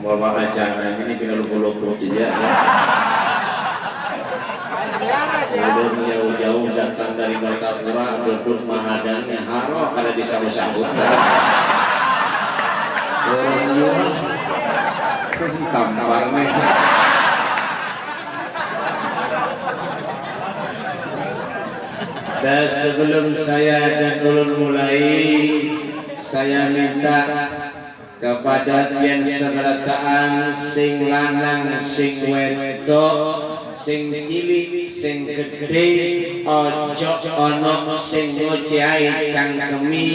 bawa acara ini pindah-lupa ya. Udah jauh-jauh datang dari Martapura duduk mahadangnya haro kada disambut-sambut. Orang jual tamparnya. Dan sebelum saya dan ulun mulai, saya minta kepada yang seberataan sing lanang sing wedok sing cilik sing gede ojo ono sing ngocehai cangkemi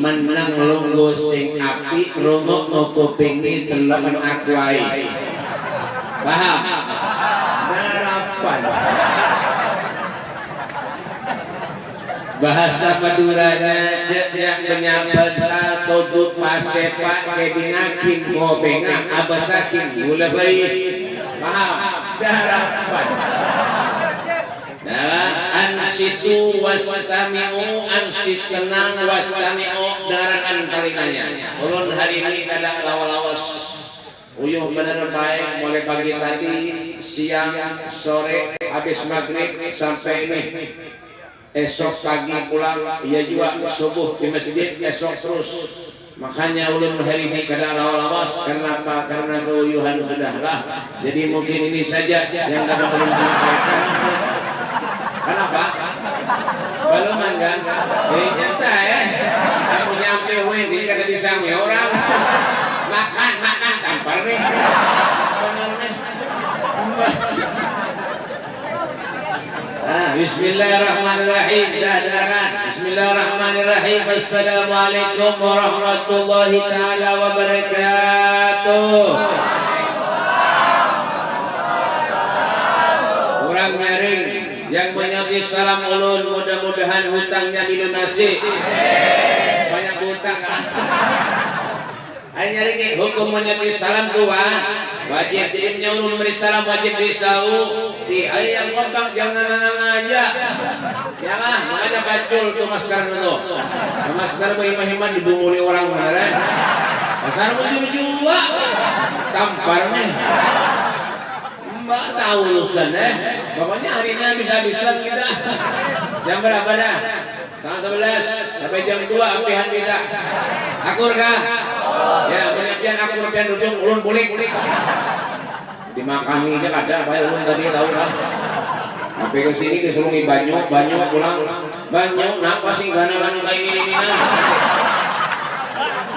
meneng lungguh sing apik rungokno kupingi teloken aku ae. Paham? Harapan. Bahasa Maduranya cek menyabeta tujut pasepak kedingakin kobenga abasakin gula bayi. Paham? Harapan. Ansitu wastami'u ansis tenang wastami'u darakan palinganya. Ulun hari ini kada lawas uyuh bener baik mulai pagi tadi siang sore habis maghrib sampai ini esok pagi pulang ia juga subuh di masjid esok terus. Makanya ulun hari ini kada lawas. Kenapa? Karena keuyuhan sudahlah. Jadi mungkin ini saja yang dapat ulun sampaikan. Kenapa? Belum kan? Nyata ya. Aku nyampe ini kada disangsi orang. Makan tampar nih. Bismillahirrahmanirrahim. Bismillahirrahmanirrahim. Assalamualaikum warahmatullahi taala wabarakatuh. Kurang nyaring yang menyoti salam ulun mudah-mudahan hutangnya dilunasi. Banyak hutang kan? Ayo nyaring hukum menyoti salam dua. Wajib diimnya ulun memberi salam wajib disau. Di ayam kompang jangan aja. Ya kan, makanya pacul tuh masker itu. Masker mahimah dibunguli orang beneran. Masker jujur tampar men. Mbak tahu urusan pokoknya hari ini habis-habisan kita. Jam berapa dah? 11:30 sampai jam 2 ampihan kita. Akur kah? Ya, penyapian akur pian duduk ulun bulik. Dimakami aja kada apa ulun tadi tahu lah. Sampai ke sini kesulungi banyu pulang. Banyu napa sih gana-gana kayak ini nah.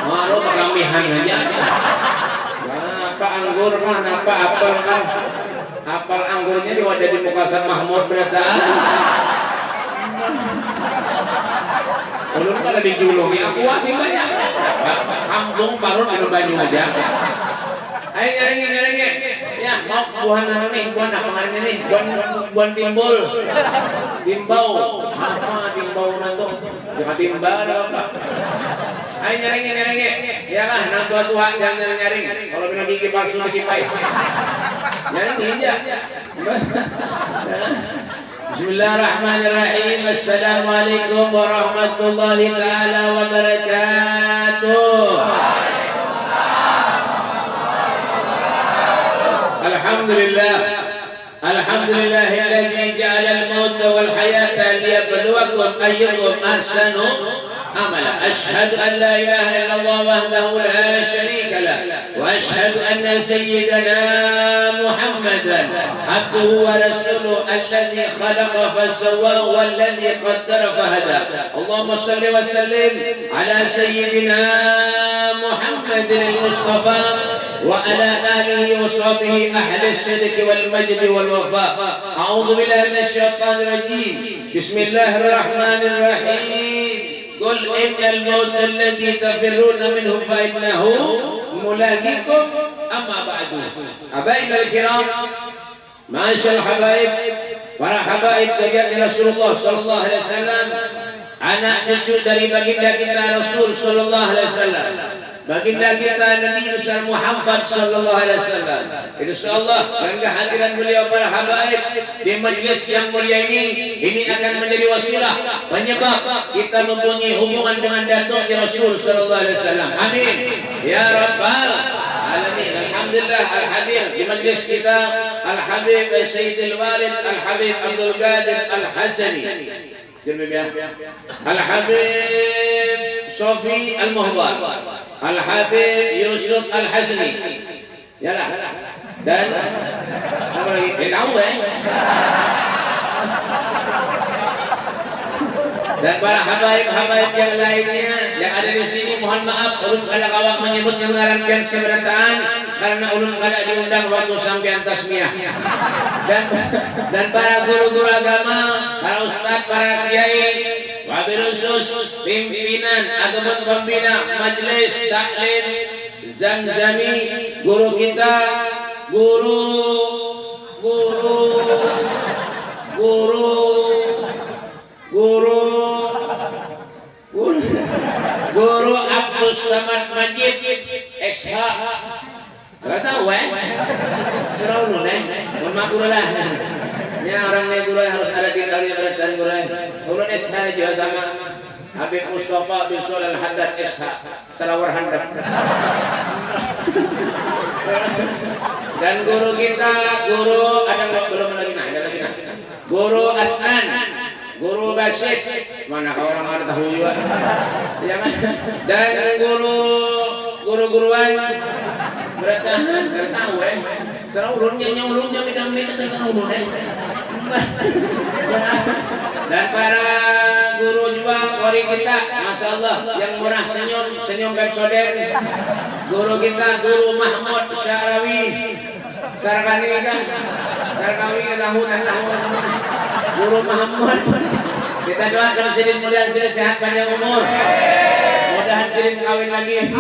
Malu pekamihan aja. Apa anggur mah napa apel kan. Apel anggurnya diwadah di Mukasan Mahmud berata. Ulun kada dijulungi aku sih banyak. Kampung baru minum banyu aja. Ayo nyaring. Ya, mau buah apa nih? Buah apa kemarin ini? Buah timbul. Timbau. Apa timbau nanto? Jangan timbal apa? Ayo nyaring. Ya kah, nanto Tuhan jangan nyaring. Kalau bilang gigi palsu lagi baik. Nyaring aja. Bismillahirrahmanirrahim. Assalamualaikum warahmatullahi taala wabarakatuh. Alhamdulillahilladzi ja'ala al-mauta wal hayata liyabluwakum ayyukum ahsanu amala. Asyhadu an la ilaha illallah wahdahu la syarika lah wa asyhadu anna sayyidana Muhammadan abduhu wa rasuluhu alladzi khalaqa fasawwa walladzi qaddara fahada. Allahumma shalli wa sallim ala sayyidina Muhammadin al-Mustafa وعلى آله وصحبه أهل الصدق والمجد والوفاء. أعوذ بالله من الشيطان الرجيم. بسم الله الرحمن الرحيم. قل إن الموت الذي تفرون منه فإنه ملاقيكم. أما بعد أبائنا الكرام معاشر الحبايب para habaib dari Rasulullah sallallahu alaihi wasallam, anak cucu dari baginda kita Rasul sallallahu alaihi wasallam, baginda kita Nabi besar Muhammad sallallahu alaihi wasallam. Insyaallah dengan kehadiran beliau para habaib di majlis yang mulia ini akan menjadi wasilah penyebab kita mempunyai hubungan dengan datuk Rasul sallallahu alaihi wasallam. Amin ya rabbal Alamin. Alhamdulillah al-hadir di majlis kita Al-Habib Sayyidil Walid Al-Habib Abdul Qadir Al-Hasani. Al-Habib Sofi Al-Muhdar, Al-Habib Yusuf Al-Hasani. Yalah. Dan apa lagi? Tahu Dan para habaib-habaib yang lainnya yang ada di sini, mohon maaf ulun kada kawak menyebutnya mengarankan seberataan karena ulun kada diundang waktu sampean tasmiyah. Dan para guru-guru agama, para ustaz, para kiai, wabil khusus pimpinan ataupun pembina majelis taklim Zamzami, guru kita, Guru Abdul Samad Majid SH. Gak tahu Terlalu mohon maaf guru lah. Ini orangnya guru harus ada di kali beratan guru. Guru SH juga sama Habib Mustafa bin Sulal Haddad SH Salawar Handap. Dan guru kita, guru ada belum lagi nah. Guru Asnan, Guru Basyik, mana kau orang ada tahu juga, ya kan? Dan guru-guruan bertahan, tahu serang ulunnya minta terus ulun Dan para guru juga kori kita, masya Allah, yang murah senyum episode. Guru kita, Guru Mahmud Syarawi, Sarkani kan, Sarkawi tahu. Guru Mahmud, kita doakan Sirin mudah-mudahan Sirin sehat panjang umur, mudahan Sirin kawin lagi.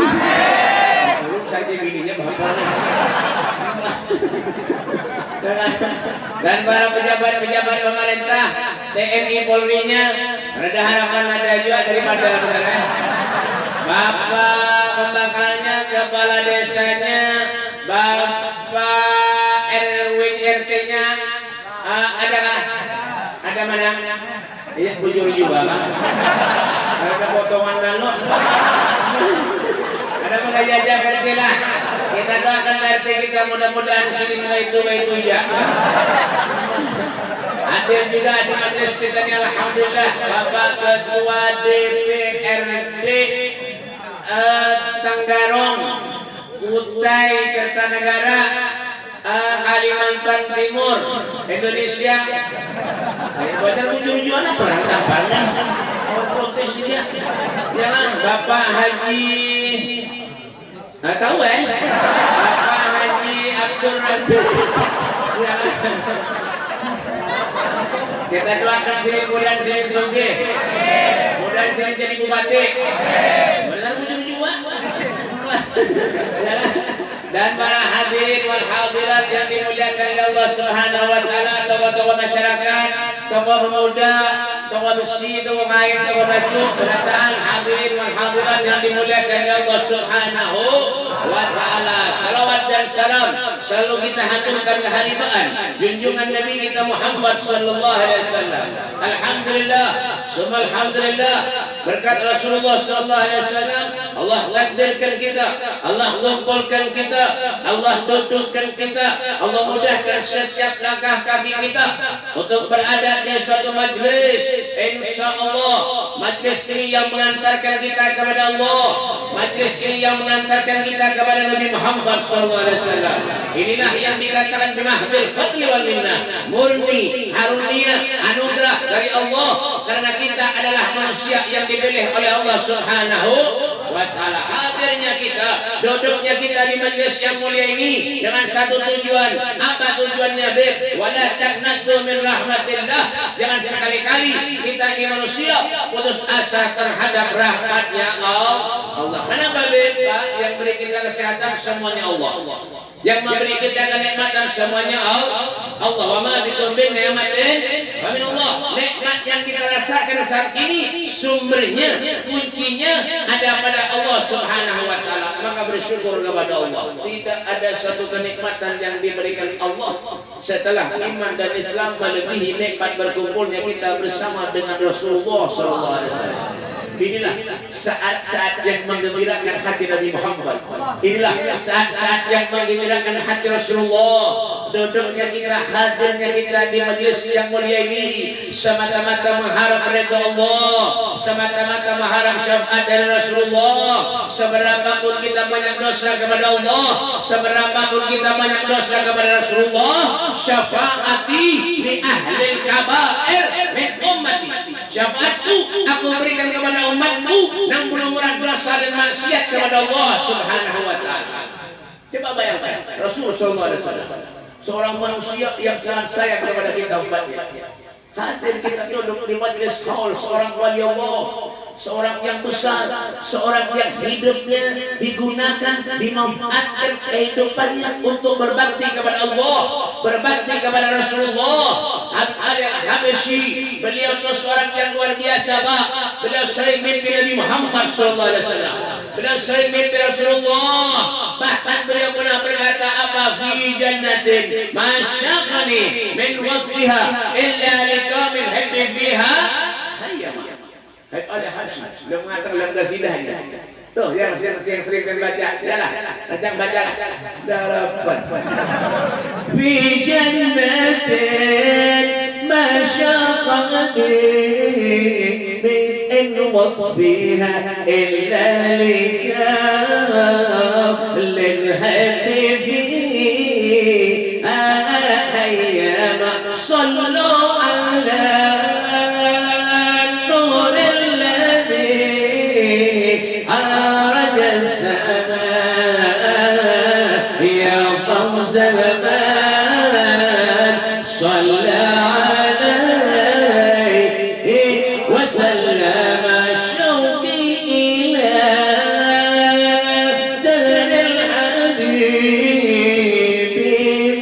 Belum saja bininya bapak. Dan para pejabat pemerintah, TNI Polri-nya, ada harapan ada juga daripada saudara. Bapak pembakalnya, kepala desanya, Bapak RW RT-nya, adakah? Ada mana? Iya, bujur juga Pak. Ada potongan lalu. Ada pada jajah RT lah. Kita doakan RT kita mudah-mudahan sini itu ya. Hadir juga di majelis kita ini alhamdulillah Bapak Ketua DPRD Tanggarong Kutai Kertanegara Kalimantan Timur Indonesia. Bocor ujung-ujungan apa rantang-rantang protes dia. Jangan Bapak Haji tahu Bapak Haji Abdul Rasul. Kita doakan sini mudah sini sungguh. Mudah sini jadi bupati. Benar ujung-ujungan. Dan para hadirin wal hadirat yang dimuliakan oleh Allah Subhanahu wa taala, tokoh-tokoh masyarakat, tokoh pemuda, tokoh besi, tokoh kain, tokoh baju, berataan hadirin wal hadirat yang dimuliakan oleh Allah Subhanahu wa taala. Salawat dan salam selalu kita haturkan keharibaan junjungan Nabi kita Muhammad sallallahu alaihi wasallam. Alhamdulillah, summa alhamdulillah, berkat Rasulullah sallallahu alaihi wasallam Allah takdirkan kita, Allah kumpulkan kita, Allah dudukkan kita, Allah mudahkan setiap langkah kaki kita untuk berada di suatu majlis. Insyaallah majlis ini yang mengantarkan kita kepada Allah, majlis ini yang mengantarkan kita kepada Nabi Muhammad sallallahu alaihi wasallam. Inilah yang dikatakan bimahbil fadli wal minnah, murni karunia anugerah dari Allah, karena kita adalah manusia yang dipilih oleh Allah Subhanahu wa taala. Hadirnya kita, duduknya kita di majlis yang mulia ini dengan satu tujuan. Apa tujuannya, Beb? Wala taqnatu min rahmatillah. Jangan sekali-kali kita ini manusia putus asa terhadap rahmatnya Allah. Kenapa, Beb? Yang beri kita kesehatan semuanya Allah. Yang memberi kita kenikmatan semuanya Allah. Wa ma bikum min ni'matin fa min Allah. Nikmat yang kita rasakan saat ini sumbernya, kuncinya ada pada Allah Subhanahu wa taala. Maka bersyukur kepada Allah. Tidak ada satu kenikmatan yang diberikan Allah setelah iman dan Islam melebihi nikmat berkumpulnya kita bersama dengan Rasulullah sallallahu alaihi wasallam. Inilah saat-saat yang menggembirakan hati Nabi Muhammad. Inilah saat-saat yang menggembirakan hati Rasulullah. Duduknya kita, hadirnya kita di majelis yang mulia ini semata-mata mengharap ridha Allah, semata-mata mengharap syafaat dari Rasulullah. Seberapapun kita banyak dosa kepada Allah, seberapapun kita banyak dosa kepada Rasulullah, syafaati li ahli kabair min ummati. Syafaatku aku berikan kepada umatku yang murah dosa dan maksiat kepada Allah Subhanahu wa taala. Coba bayangkan Rasulullah SAW, seorang manusia yang sangat sayang kepada kita umatnya. Hadir kita duduk di majelis haul seorang wali Allah, seorang yang besar, seorang yang hidupnya digunakan, dimanfaatkan kehidupannya untuk berbakti kepada Allah, berbakti kepada Rasulullah. Ali Al-Habsyi, beliau itu seorang yang luar biasa, Pak. Beliau sering mimpi Nabi Muhammad sallallahu alaihi wasallam. Beliau sering mimpi Rasulullah. Bahkan beliau pernah berkata, apa fi jannatin masyaqani min wasfiha illa liqamin hibbi fiha hayyama. Oleh Habsyi, beliau mengatakan dalam qasidahnya. Tuh yang sering kan baca, yalah, bacalah. Dapat. Fi jannatin masyaqani min wasfiha illa liqam lil habibi ayyama sallu ala زمان صلى عليه وسلم شوقي إلى دار الحبيب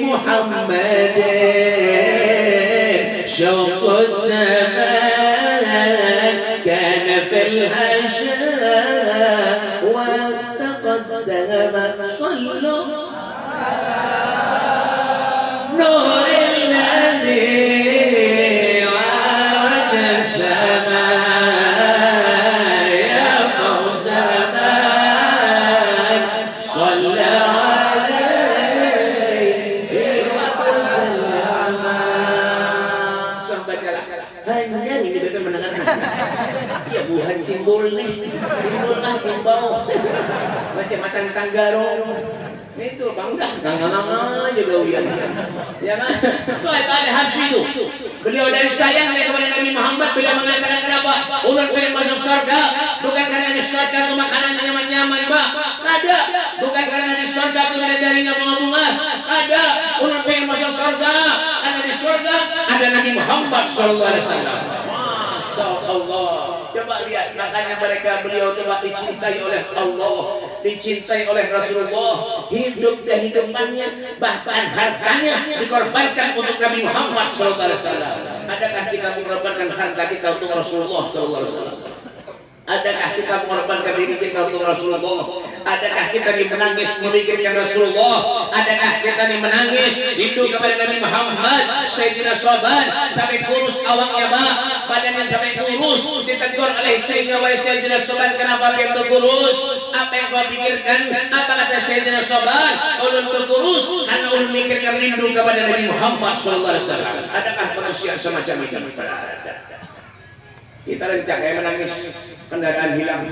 محمد شوق الزمان كان في الحشاء وتقدم صلوا نور الذي عاد السماء يا فوز من صلى عليه وسلم. Hanya ini bebek mendengarkan. Ya buhan timbul nih, timbul macam matang tanggaro. Itu bang udah nggak juga uyan ya kan. Itu Ali Habsyi itu beliau dari sayangnya kepada Nabi Muhammad, beliau mengatakan kenapa ulun pengen masuk surga bukan karena di surga itu makanan nyaman-nyaman, Pak. Ada bukan karena di surga itu ada jarinya bunga-bunga. Ada ulun pengen masuk surga karena di surga ada Nabi Muhammad sallallahu alaihi wasallam. Masya Allah. Coba lihat, makanya beliau coba dicintai oleh Allah, dicintai oleh Rasulullah, hidup kehidupannya bahkan hartanya dikorbankan untuk Nabi Muhammad SAW. Adakah kita mengorbankan harta kita untuk Rasulullah SAW? Adakah kita mengorbankan diri kita untuk Rasulullah? Adakah kita menangis memikirkan Rasulullah? Adakah kita menangis rindu kepada Nabi Muhammad? Sayyidina Soban sampai kurus awaknya, Pak, badannya sampai kurus, ditegur oleh istrinya, wahai Sayyidina Soban, kenapa dia berkurus? Apa yang kau pikirkan? Apa kata Sayyidina Soban? Ulun berkurus karena ulun memikirkan rindu kepada Nabi Muhammad SAW. Adakah manusia semacam itu? Kita rencang kayak menangis kendaraan hilang.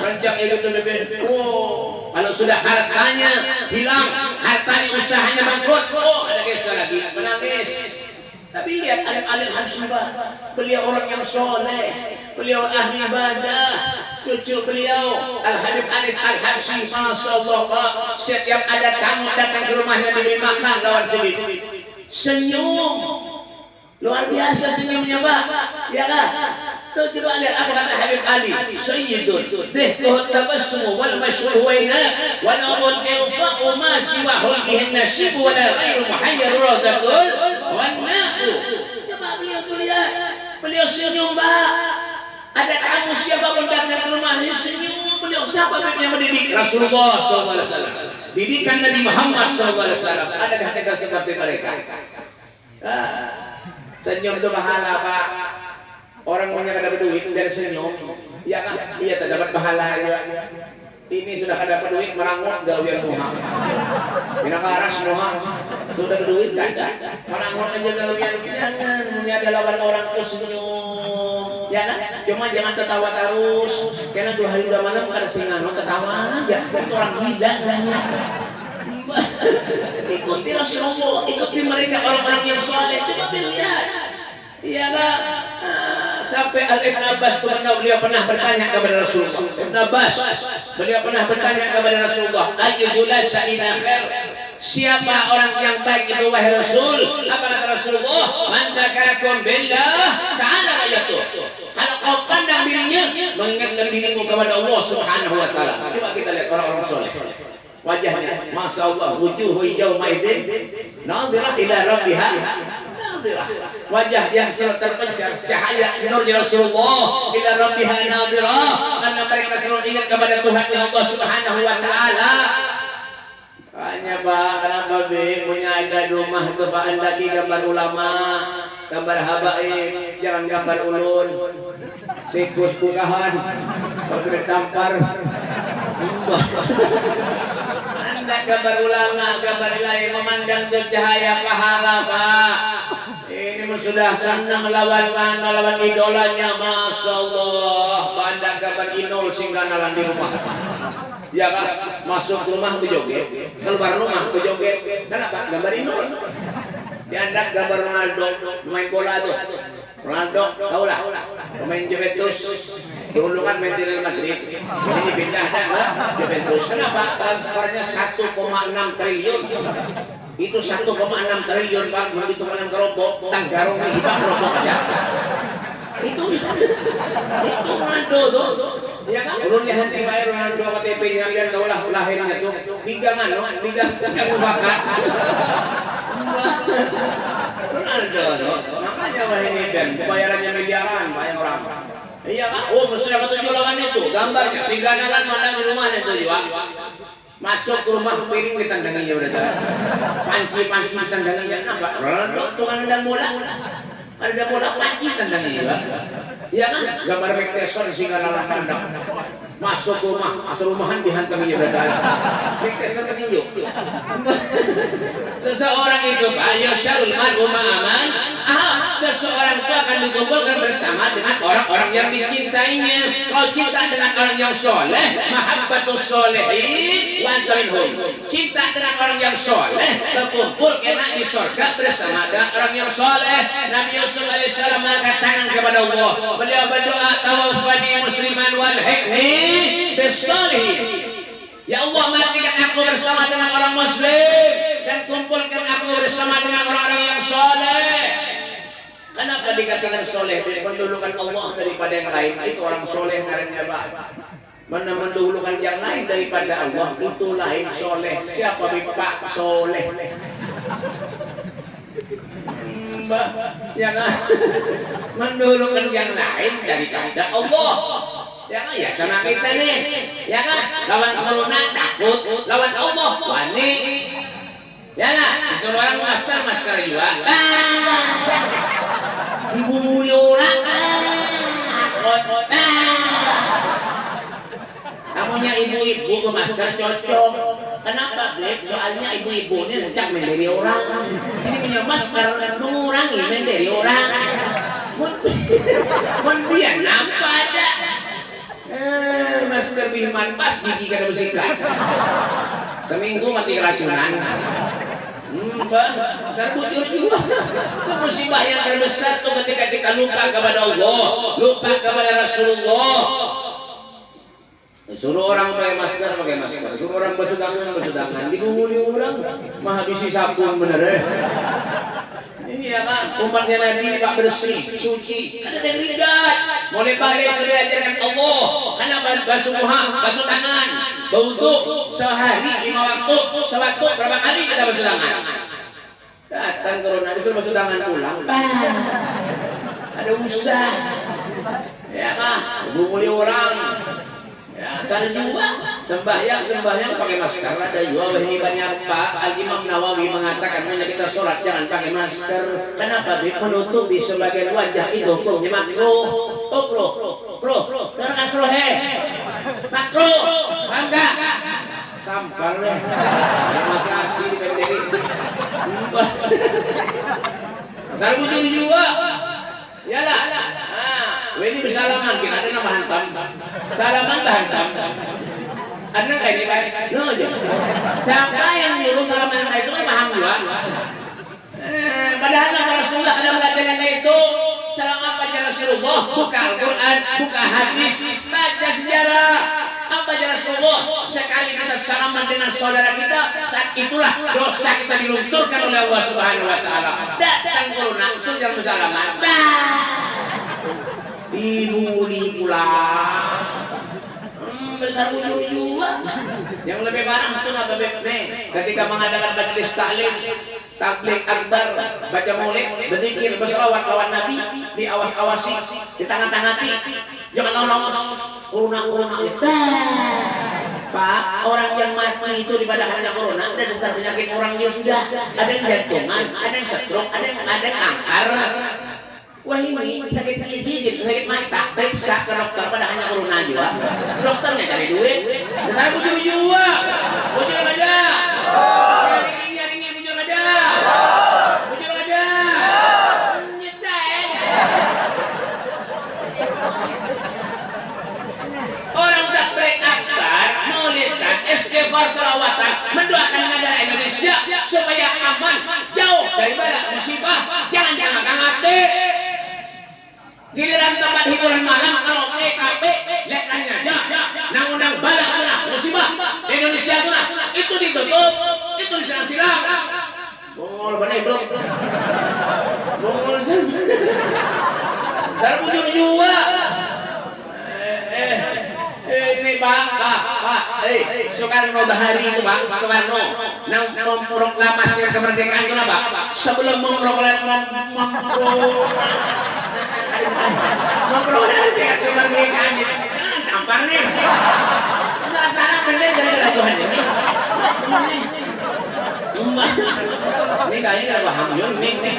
Rencang itu lebih. Oh, kalau sudah hartanya hilang, hartanya usahanya bangkrut, oh ada kisah lagi menangis. Tapi lihat Ali Habsyi, beliau orang yang soleh, beliau ahli ibadah. Cucu beliau Al-Habib Anis Al-Habsyi, Masya Allah, Pak, setiap ada tamu datang ke rumahnya diberi makan lawan sedih, senyum. Luar biasa senyumnya, Pak. Ya kan? Tuh coba lihat apa kata Habib Ali. Sayyidun dihkuhu tabassum wal mashhur waina wa nabul infaqu ma siwa hulqihin nasib wa la ghairu muhayyar radatul wan na'u. Coba beliau tuh lihat. Beliau senyum, Pak. Ada tamu siapapun datang ke rumahnya senyum. Beliau siapa yang mendidik? Rasulullah SAW. Didikan Nabi Muhammad SAW. Adakah kita seperti mereka? Senyum itu pahala, Pak. Orang punya dapat duit dari senyum, ya kan? Iya tak dapat pahala ya. Ini sudah dapat duit merangut gawian muha. Bina karas muha. Sudah duit kan? Merangut aja gawian. Jangan punya ada lawan orang tuh senyum. Ya kan? Cuma jangan tertawa terus. Karena 2 hari 2 malam kada singano tertawa aja. Itu orang gila banyak. Ikuti Rasulullah, ikuti mereka orang-orang yang soleh. Coba lihat. Iya kan? Sampai Ibn Abbas beliau pernah bertanya kepada Rasulullah. Ibn Abbas beliau pernah bertanya kepada Rasulullah, ayu julasa ina khair, siapa orang yang baik itu wahai Rasul? Apa kata Rasulullah? Man dzakarakum billah ta'ala ayatuh. Kalau kau pandang dirinya, mengingatkan dirimu kepada Allah Subhanahu wa taala. Coba kita lihat orang-orang soleh. Wajahnya, masya Allah, wujuhu yawma idzin nadhirah ila rabbiha. Wajah yang selalu terpencar cahaya nurnya Rasulullah ila rabbiha nadhirah, karena mereka selalu ingat kepada Tuhan Allah Subhanahu wa taala. Hanya Pak, kenapa punya ada rumah tuh Pak lagi gambar ulama, gambar habaib, jangan gambar ulun, tikus bukahan, pabrik tampar. Anda gambar ulama, gambar lain memandang ke cahaya pahala Pak. Ini sudah senang lawan idolanya, masya Allah. Pandang gambar inol sehingga nalan di rumah. Ya kan, masuk rumah bejoget, keluar rumah bejoget. Kenapa? Gambar inol. Diandak gambar Ronaldo, main bola tuh. Ronaldo, tahu lah, pemain Juventus. Dulu kan main di Real Madrid, ini pindah ke Juventus. Kenapa? Transfernya 1,6 triliun. Itu 1,6 triliun Pak, begitu menang keropok, tanggarong di hibah keropok aja. Itu Ronaldo tuh, ya kan? Belum lihat bayar Ronaldo KTP-nya, biar tahu lah lahirnya tuh. Liga bakat. Ronaldo tuh, makanya wah ini Ben, bayarannya miliaran, banyak orang. Iya kan? Oh, sudah ketujuh lawan itu, gambarnya sehingga nalan mana di rumahnya tuh juga. Masuk ke rumah piring ditandanginya udah jalan. Panci ditandanginya. Kenapa? Ronaldo tuh kan ada bola. Ada bola panci ditandanginya. Iya kan? Gambar McTesson sehingga nalan tandang. Masuk ke rumah, masuk rumahan dihantaminya udah jalan. McTesson kesinju. Seseorang itu Pak, yasyarul mar'u ma'aman. Seseorang itu akan dikumpulkan bersama dengan orang-orang yang dicintainya. Kau cinta dengan orang yang soleh, mahabbatus solehin wa anta minhum. Cinta dengan orang yang soleh, berkumpul kena di surga bersama dengan orang yang soleh. Nabi Yusuf alaihissalam mengangkat tangan kepada Allah. Beliau berdoa, tawaffani musliman wal hikmi bis-sholihin. Ya Allah, matikan aku bersama dengan orang muslim dan kumpulkan aku bersama dengan orang-orang yang soleh. Kenapa dikatakan soleh? Mendahulukan Allah daripada yang lain. Itu orang soleh namanya Pak. Mana mendahulukan yang lain daripada Allah, itu lain soleh. Siapa Pak soleh? Mbak, ya kan? Mendahulukan yang lain daripada Allah. Ya kan? Ya sama kita nih. Ya kan? Lawan corona takut, lawan Allah wani. Ya kan? Disuruh orang masker juga. Ibu muli orang. Namanya ibu-ibu bermasker cocok. Kenapa, Blek? Soalnya ibu-ibu ini ngecak menderi orang. Ini punya masker mengurangi menderi orang. Biar nampak ada. Masker Bihman pas gigi kada bersikat. Seminggu mati keracunan. Mbak, saya bujur juga. Musibah yang terbesar itu ketika kita lupa kepada Allah, lupa kepada Rasulullah. Suruh orang pakai masker, suruh orang basuh tangan, dibunguli orang, mah habisi sabun bener ya. Ini ya kan, umatnya Nabi Pak bersih, suci, kan ada keringat. Mulai balik sudah diajarkan Allah, karena basuh muha, basuh tangan, berwudu sehari 5 waktu, sewaktu berapa kali kita basuh tangan? Datang corona disuruh basuh tangan pulang, ada ustaz, ya kan, bunguli orang. Ya, sana juga Sembahyang pakai masker. Ada juga ini banyak Pak Al-Imam Nawawi mengatakan hanya kita sholat jangan pakai masker. Kenapa? Menutupi sebagian wajah itu hukumnya makruh. Terang makruh makruh. Bangga. Tampar deh. Masih asli di pendiri. Asal bujur juga. Yalah. Ini bersalaman kita ada nama hantam. Salaman hantam. Karena kayak ini baik. No aja. Siapa yang nyuruh salaman itu kan paham juga. Padahal Rasulullah ada mengatakan itu salam apa aja Rasulullah, buka Al-Quran, buka hadis, baca sejarah. Apa aja Rasulullah, sekali kita salaman dengan saudara kita, saat itulah dosa kita dilunturkan oleh Allah Subhanahu Wa Taala. Datang corona langsung jangan bersalaman. Dibuli pula. Besar ujung-ujung. Yang lebih parah itu apa nih? Ketika mengadakan majelis tabligh akbar, baca maulid, berzikir, berselawat lawan Nabi, diawas-awasi, ditangani, jangan lolos, corona. Pak, orang yang mati itu di hanya corona, ada dasar penyakit orangnya sudah, ada yang jantungan, ada yang stroke, ada yang kanker. Wah ini sakit gigi, sakit mata, periksa ke dokter pada hanya corona juga. Dokternya cari duit. Saya bujur juga. Bujur aja. Nyari bujur aja. Bujur aja. Nyetai. Orang tabligh akbar, maulidan, istighfar, salawatan, mendoakan negara Indonesia supaya aman, jauh dari bala musibah. Jangan hati. Giliran tempat hiburan malam kalau PKP lihatnya aja undang-undang balak musibah di Indonesia itu ditutup, itu disilang-silang. Bongol bener belum? Bongol saya bujur juga. Ini Pak, Soekarno Bahari itu Pak, Soekarno nang memproklamasi kemerdekaan itu Pak. Sebelum memproklamasi kemerdekaan tampar nih. Salah bener gara-gara Tuhan ini. Ini kayaknya nggak paham Yun, ini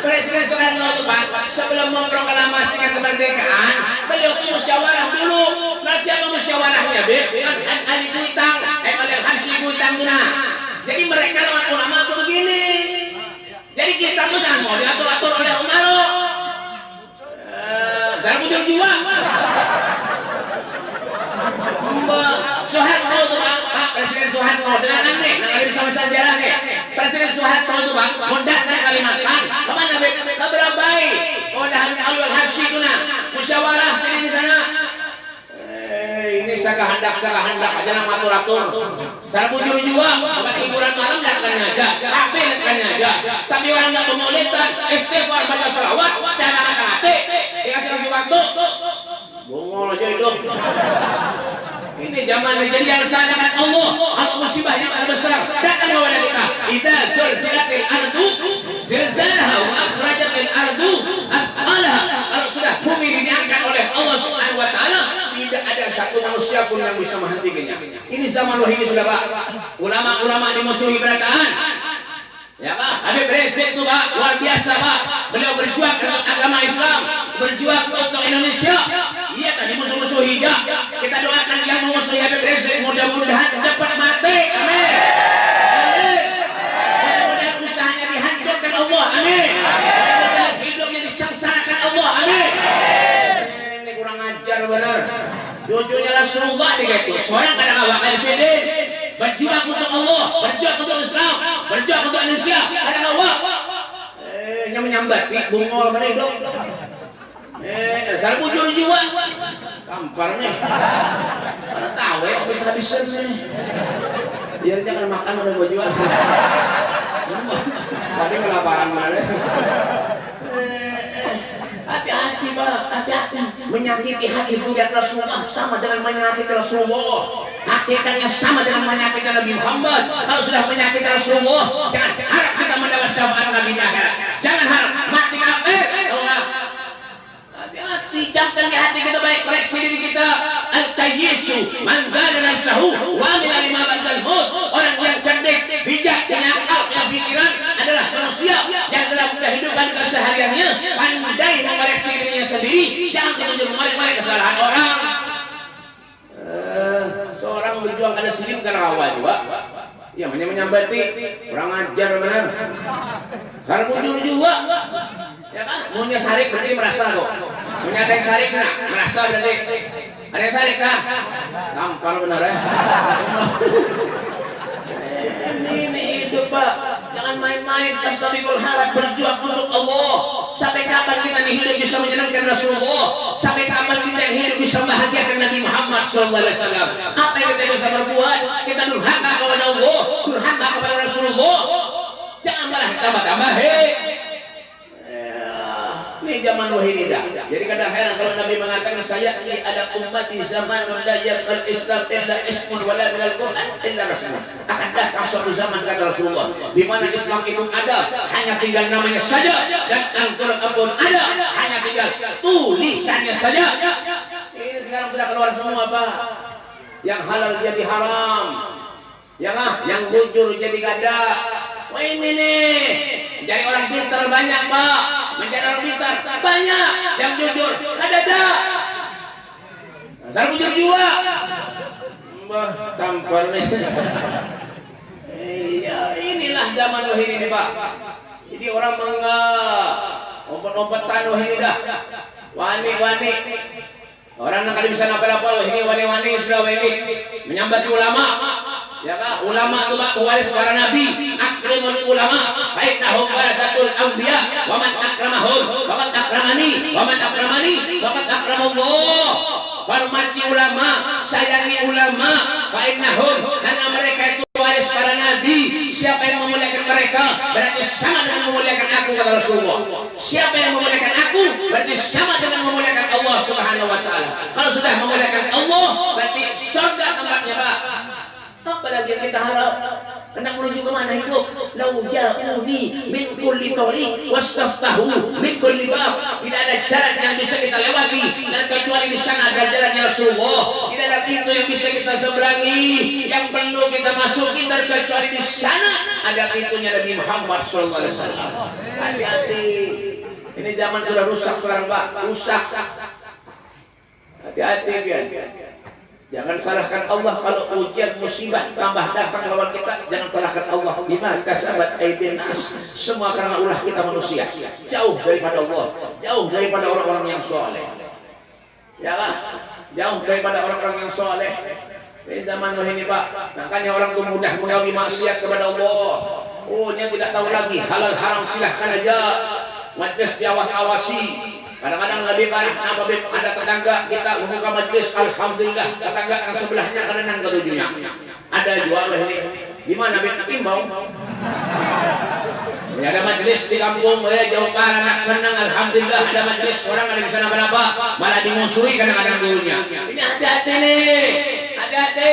Presiden Soekarno itu Pak, sebelum memproklamasikan kemerdekaan, beliau itu musyawarah dulu. Nah siapa musyawarahnya? Ali Kuitang, Al Habsyi Kuitang itu nah. Jadi mereka ulama itu begini. Jadi kita tuh jangan mau diatur-atur oleh Umaro. Saya bujur jiwa. Soeharto itu Pak, Presiden Soeharto dengan aneh, nanti bisa sejarah nih. Presiden Soeharto itu Pak, datang ke Kalimantan, kemana ke Berabai, udah Ali Habsyi itu nah, musyawarah sini di sana. Ini sakahandak aja nama atur-atur. Saya bujur jiwa, bukan hiburan malam datangnya aja, tapi datangnya aja. Tapi orang nggak memaulidan, istighfar, baca salawat, jangan hati, dikasih waktu. Bongol aja hidup. Ini zaman jadi yang disanakan Allah musibah yang terbesar datang kepada kita. Idza zulzilatil ardu zilzalaha wa akhrajatil ardu athqalaha. Kalau sudah bumi diangkat oleh Allah Subhanahu wa taala, tidak ada satu manusia pun yang bisa menghentikannya. Ini zaman wahyu sudah Pak. Ulama-ulama dimusuhi berataan. Ya Pak, Habib Rizik itu Pak, luar biasa Pak. Beliau berjuang untuk agama Islam, berjuang untuk Indonesia. Iya tadi musuh-musuhi ya. Kita doakan yang memusuhi Habib Rizik mudah-mudahan cepat mati. Amin. Amin. Mudah-mudahan usahanya dihancurkan Allah. Amin. Mudah-mudahan hidupnya disengsarakan Allah. Amin. Ini kurang ajar benar. Cucunya Rasulullah begitu. Seorang kadang wakil sidin. Berjuang untuk Allah, berjuang untuk Islam, berjuang untuk Indonesia. Kadang Allah. Yang menyambat, bungol mana hidup. Saya bujur jiwa. Tampar nih. Mana tahu ya, habis-habisan nih. Biar jangan makan udah gua jual. Tadi kelaparan mana? Hati-hati Pak, hati-hati. Menyakiti hati budak Rasulullah sama dengan menyakiti Rasulullah. Hakikatnya sama dengan menyakiti Nabi Muhammad. Kalau sudah menyakiti Rasulullah, jangan harap kita mendapat syafaat Nabi di akhirat. Jangan harap mati kafir. Hati-hati, camkan di hati kita baik, koreksi di At-tayyisu man dana nafsahu wa amila lima ba'dal maut. Orang yang cerdik, bijak, punya akal, punya pikiran adalah manusia yang dalam kehidupan kesehariannya pandai mengoreksi dirinya sendiri, jangan kita mengorek-ngorek kesalahan orang. Seorang berjuang karena sendiri karena hawa juga. Ya menyambati orang ajar benar. Sarang bujur juga. Ya kan? Maunya sarik berarti merasa kok. Maunya ada yang sarik nah, merasa berarti. Ada yang sarik kan? Gampang benar ya. Ini itu Pak. Jangan main-main. Tastabikul harap berjuang untuk Allah. Sampai kapan kita nih hidup bisa menyenangkan Rasulullah? Sampai kapan kita hidup bisa bahagiakan Nabi Muhammad SAW? Apa yang kita bisa berbuat? Kita durhaka kepada Allah, durhaka kepada Rasulullah. Jangan malah tambah-tambah. Ini zaman wahini dah. Jadi kadang heran kalau Nabi mengatakan saya ini ada umat di zaman la yaqul Islam illa ismun wala min al-Qur'an illa rasul. Akan datang suatu zaman kata Rasulullah di mana Islam itu ada hanya tinggal namanya saja dan Al-Qur'an pun ada hanya tinggal tulisannya saja. Ini sekarang sudah keluar semua Pak. Yang halal jadi haram. Yang jujur jadi gada. Wah ini nih, mencari orang pintar banyak Pak, mencari orang pintar banyak, yang jujur kadada. Asal jujur juga. Mbah tampar nih. Iya, inilah zaman wahini nih Pak. Jadi orang menganggap ompet-ompetan wahini dah. Wani-wani. Orang nak bisa napa-napa wahini wani-wani sudah wahini menyambat ulama. Ya kan, ulama itu Pak pewaris para nabi. Akrimul ulama bainahum warathatul anbiya wa man akramahum faqad akramani wa man akramani faqad akramallah. Hormati ulama, sayangi ulama, bainahum karena mereka itu waris para nabi. Siapa yang memuliakan mereka berarti sama dengan memuliakan aku kata Rasulullah. Siapa yang memuliakan aku berarti sama dengan memuliakan Allah Subhanahu wa taala. Kalau sudah memuliakan Allah berarti surga tempatnya Pak. Apalagi yang kita harap hendak menuju ke mana hidup? Lau ja'uni min kulli tariq wastaftahu min kulli bab. Tidak ada jalan yang bisa kita lewati dan kecuali di sana ada jalannya Rasulullah. Tidak ada pintu yang bisa kita seberangi yang perlu kita masuki dan kecuali di sana ada pintunya Nabi Muhammad SAW. Hati-hati. Ini zaman sudah rusak sekarang Pak, rusak. Hati-hati kan. Jangan salahkan Allah kalau ujian musibah tambah datang lawan kita. Jangan salahkan Allah. Bima kasabat aydin nas. Semua karena ulah kita manusia. Jauh daripada Allah. Jauh daripada orang-orang yang soleh. Ya kan? Jauh daripada orang-orang yang soleh. Di zaman ini Pak. Makanya orang itu mudah menggawi maksiat kepada Allah. Oh, dia tidak tahu lagi halal haram silahkan aja. Majlis diawas-awasi. Kadang-kadang lebih parah apabila ada tetangga kita membuka majelis, alhamdulillah tetangga yang sebelahnya kadang ketujuhnya. Ada jual ini. Di mana timbau? Ya ada majelis di kampung, jauh parah anak senang, alhamdulillah ada majelis orang ada di sana berapa, malah dimusuhi kadang-kadang gurunya. Ini hati-hati nih, hati-hati.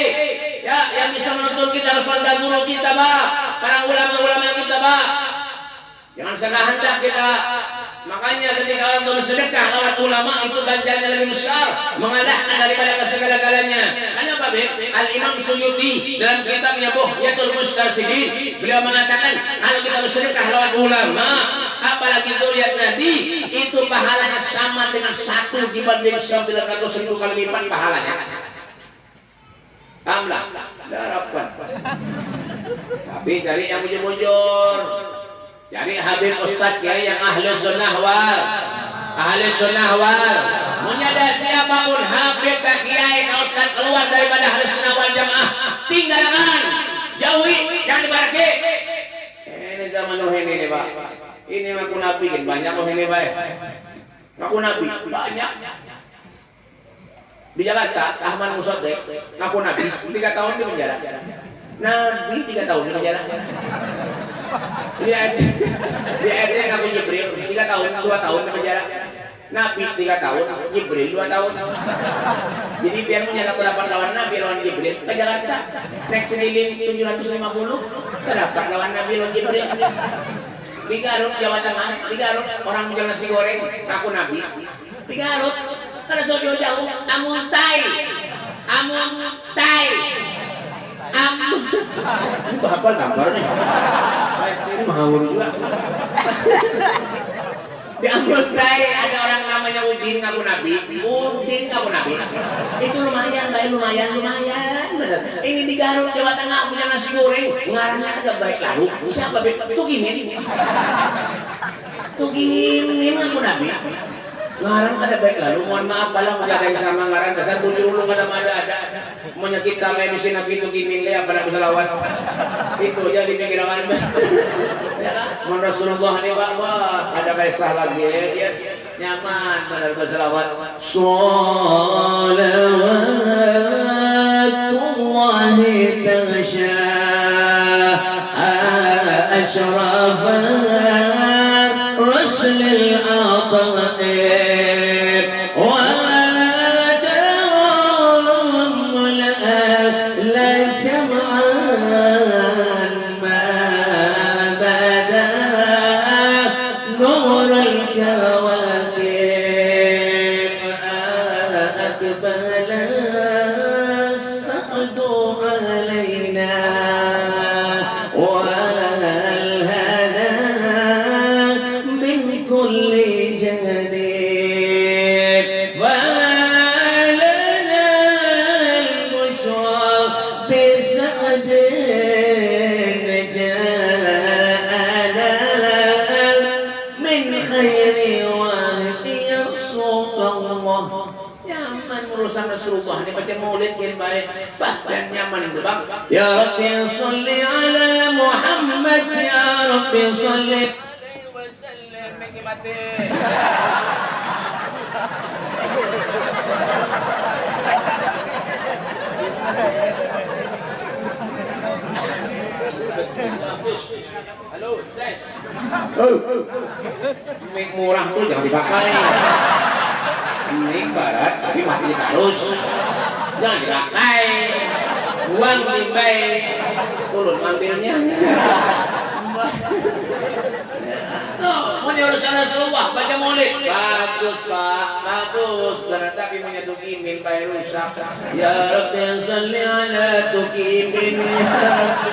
Ya, yang bisa menuntut kita harus ada guru kita Pak, para ulama-ulama kita Pak. Jangan salah hendak kita. Makanya ketika orang bersedekah lewat ulama itu ganjarannya lebih besar, mengalahkan daripada segala-galanya. Kenapa Beb? Al-Imam Suyuti dalam kitabnya Bughyatul Mustarsyidin beliau mengatakan kalau kita bersedekah lewat ulama, apalagi zuriat Nabi, itu pahalanya sama dengan 1 dibanding 900.000 kali lipat pahalanya. Tamlah, darapan. Tapi cari yang bujur-bujur. Jadi Habib Ustadz Kiai yang ahli sunnah wal, ahli sunnah wal. Menyadar siapapun Habib Kiai kalau Ustadz keluar daripada ahli sunnah wal jamaah, tinggalkan, jauhi, jangan dibarke. Ini zaman ini nih Pak. Ini ngaku nabi kan banyak ini Pak. Ngaku nabi banyak. Di Jakarta Ahmad Musaddiq ngaku nabi 3 tahun di penjara. Nabi 3 tahun di penjara. Dia ngaku Jibril 3 tahun, 2 tahun di penjara. Nabi 3 tahun, Jibril 2 tahun. Jadi biar punya dapat lawan Nabi lawan Jibril ke Jakarta. Naik seliling 750 dapat lawan Nabi lawan Jibril. Di Garut Jawa Tengah, di Garut orang menjual nasi goreng ngaku Nabi. Di Garut kada so jauh-jauh namun tai. Amun tai. Ini hafal gambar nih. Ini mahawur juga. Di Amun tai ada orang namanya Udin ngaku nabi. Udin ngaku nabi. Itu lumayan, baik lumayan bener. Ini di Garut Jawa Tengah punya nasi goreng. Ngarannya ada baik lalu. Siapa baik? Tugimin ngaku nabi. Ngarang ada baik lalu, mohon maaf kalau ada yang sama ngarang dasar bujur lu ada menyakit kami mesin nasi itu gimin apa nak bisa lawan itu aja di pikiran ya kan mohon Rasulullah ini Pak ada kisah lagi ya nyaman benar berselawat sholawatullahi taghsha asyrafat rusulil aqair Rasulullah ini baca maulid yang baik bahkan nyaman itu bang ya Rabbi salli ala Muhammad ya Rabbi salli alaihi wasallam mati halo guys mic murah tuh jangan dipakai mic barat tapi mati terus jangan dipakai buang timbai turun ambilnya tuh mau nyurusan Rasulullah baca maulid bagus Pak bagus benar tapi punya tukimin baik rusak ya Rabbi salli ala tukimin ya Rabbi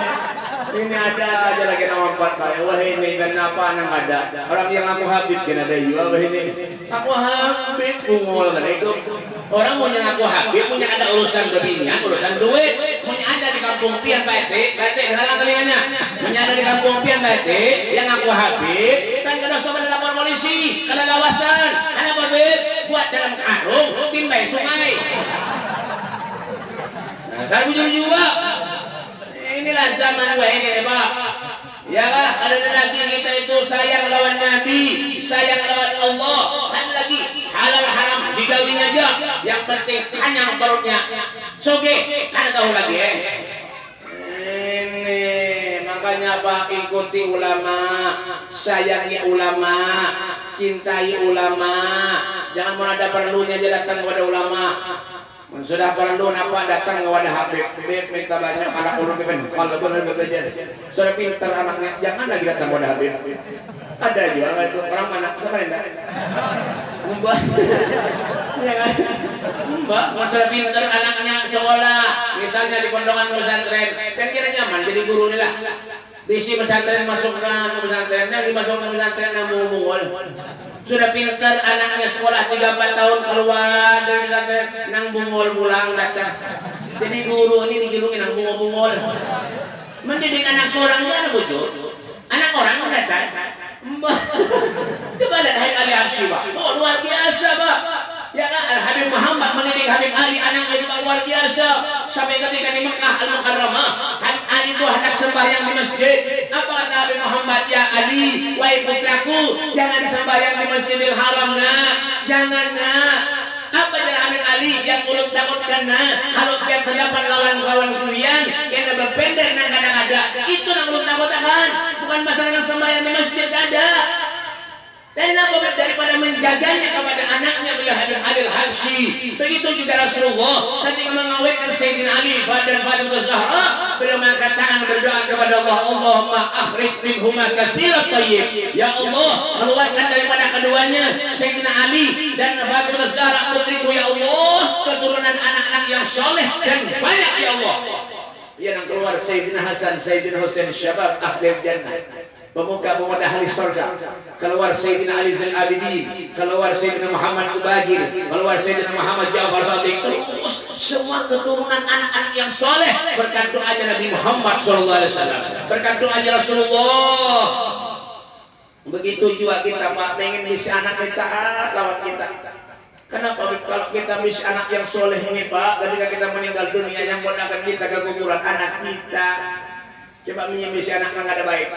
ini ada aja lagi nama 4 Pak wah ini kenapa nang ada orang yang aku Habib kan ada juga wah ini aku Habib bungol kan itu orang punya aku Habib punya ada urusan beginian urusan duit punya ada di kampung Pian Pak RT halang telinganya punya ada di kampung Pian Pak RT yang aku Habib kan kada usah pada lapor polisi kada lawasan kada Habib buat dalam karung timbai sungai nah saya bujur juga inilah zaman wah ini Pak ya kan ada lagi kita itu sayang lawan Nabi sayang lawan Allah kan lagi halal haram digawin aja yang penting kanyang perutnya soge kan tahu lagi ini makanya Pak ikuti ulama sayangi ulama cintai ulama jangan mau ada perlunya aja datang kepada ulama sudah perlu apa datang kepada Habib minta banyak anak urut kalau benar belajar sudah pintar anaknya jangan lagi datang kepada Habib ada juga itu orang anak siapa enggak mbak ya kan mbak sudah pintar anaknya sekolah misalnya di pondongan pesantren kan kira nyaman jadi guru nih lah bisi pesantren masukkan ke pesantrennya dimasukkan ke pesantren namun mungol sudah pintar anaknya sekolah 3-4 tahun keluar dari pesantren nang bungol pulang datang jadi guru ini dijulungi nang bungol mendidik anak seorang aja ada bujur anak orang datang kepada Habib Ali Arsy Pak oh luar biasa Pak ya kan Al Habib Muhammad mendidik Habib Ali anaknya itu luar biasa sampai ketika di Mekah Al Mukarramah Habib Ali itu hendak sembahyang di masjid apa kata Habib Muhammad ya Ali wahai putraku jangan sembahyang di Masjidil Haram nak jangan nak apa jalan Habib Ali yang ulun takutkan nak kalau dia terdapat lawan-lawan kalian yang berpender nang kadang ada itu yang ulun takutkan bukan masalah yang sembahyang di masjid ada Dan apa daripada menjaganya kepada anaknya beliau Habib Habsyi. Begitu juga Rasulullah ketika mengawetkan Sayyidina Ali dan Fatimah Zahra, beliau mengangkat tangan berdoa kepada Allah, Allahumma akhrij minhuma katsiran thayyib. Ya Allah, keluarkan daripada keduanya Sayyidina Ali dan Fatimah Zahra putriku ya Allah, keturunan anak-anak yang soleh dan banyak ya Allah. Yang keluar Sayyidina Hasan, Sayyidina Husain, syabab ahli jannah, pemuka-pemuda ahli surga. Keluar Sayyidina Ali Zain Abidin, keluar Sayyidina Muhammad Ubajir, keluar Sayyidina Muhammad Ja'far Shadiq. Terus semua keturunan anak-anak yang soleh berkat doanya Nabi Muhammad SAW, berkat doanya Rasulullah. Begitu juga kita Pak, pengen bisa anak kita lawan kita. Kenapa kalau kita bisa anak yang soleh ini Pak, ketika kita meninggal dunia yang akan kita ke kuburan anak kita, coba menyembisi anak yang ada baik.